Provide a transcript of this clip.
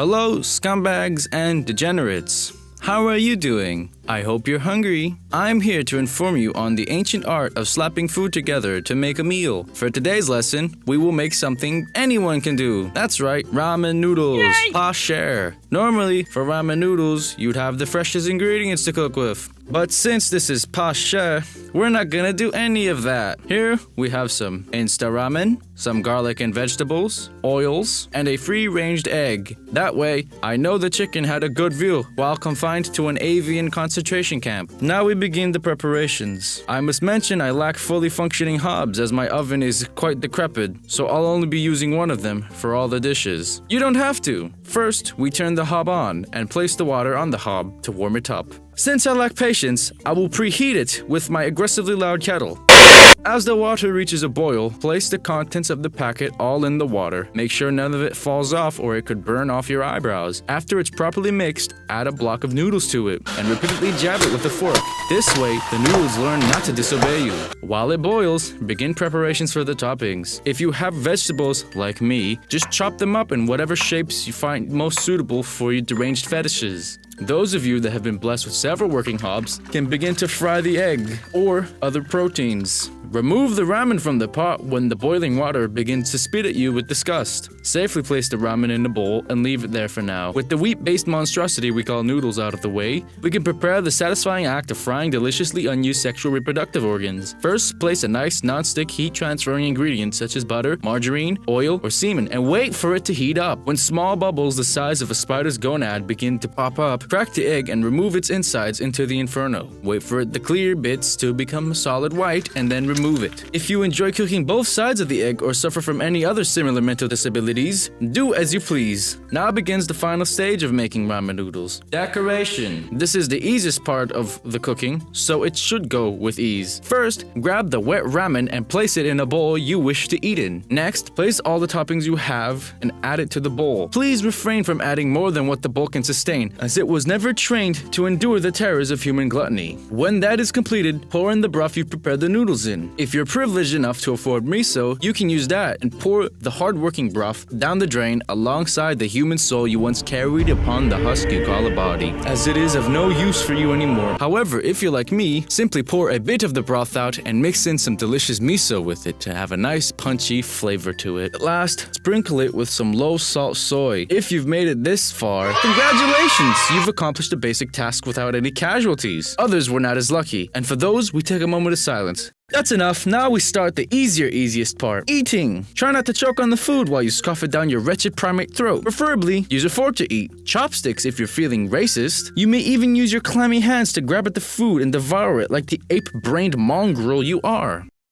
Hello, scumbags and degenerates. How are you doing? I hope you're hungry. I'm here to inform you on the ancient art of slapping food together to make a meal. For today's lesson, we will make something anyone can do. That's right, ramen noodles. Yay! Pas cher. Normally, for ramen noodles, you'd have the freshest ingredients to cook with. But since this is pas cher, we're not gonna do any of that. Here, we have some Insta ramen, some garlic and vegetables, oils, and a free-ranged egg. That way, I know the chicken had a good view while confined to an avian concentration camp. Now we begin the preparations. I must mention I lack fully functioning hobs as my oven is quite decrepit, so I'll only be using one of them for all the dishes. You don't have to. First, we turn the hob on and place the water on the hob to warm it up. Since I lack patience, I will preheat it with my aggressively loud kettle. As the water reaches a boil, place the contents of the packet all in the water. Make sure none of it falls off or it could burn off your eyebrows. After it's properly mixed, add a block of noodles to it and repeatedly jab it with a fork. This way, the noodles learn not to disobey you. While it boils, begin preparations for the toppings. If you have vegetables, like me, just chop them up in whatever shapes you find most suitable for your deranged fetishes. Those of you that have been blessed with several working hobs can begin to fry the egg or other proteins. Remove the ramen from the pot when the boiling water begins to spit at you with disgust. Safely place the ramen in a bowl and leave it there for now. With the wheat-based monstrosity we call noodles out of the way, we can prepare the satisfying act of frying deliciously unused sexual reproductive organs. First, place a nice non-stick heat-transferring ingredient such as butter, margarine, oil, or semen and wait for it to heat up. When small bubbles the size of a spider's gonad begin to pop up, crack the egg and remove its insides into the inferno. Wait for the clear bits to become solid white and then remove it. If you enjoy cooking both sides of the egg or suffer from any other similar mental disabilities, do as you please. Now begins the final stage of making ramen noodles. Decoration. This is the easiest part of the cooking, so it should go with ease. First, grab the wet ramen and place it in a bowl you wish to eat in. Next, place all the toppings you have and add it to the bowl. Please refrain from adding more than what the bowl can sustain, as it was never trained to endure the terrors of human gluttony. When that is completed, pour in the broth you prepared the noodles in. If you're privileged enough to afford miso, you can use that and pour the hard-working broth down the drain alongside the human soul you once carried upon the husk you call a body, as it is of no use for you anymore. However, if you're like me, simply pour a bit of the broth out and mix in some delicious miso with it to have a nice punchy flavor to it. Last, sprinkle it with some low-salt soy. If you've made it this far, congratulations! You've accomplished a basic task without any casualties. Others were not as lucky, and for those, we take a moment of silence. That's enough. Now we start the easiest part. Eating. Try not to choke on the food while you scoff it down your wretched primate throat. Preferably, use a fork to eat. Chopsticks if you're feeling racist. You may even use your clammy hands to grab at the food and devour it like the ape-brained mongrel you are.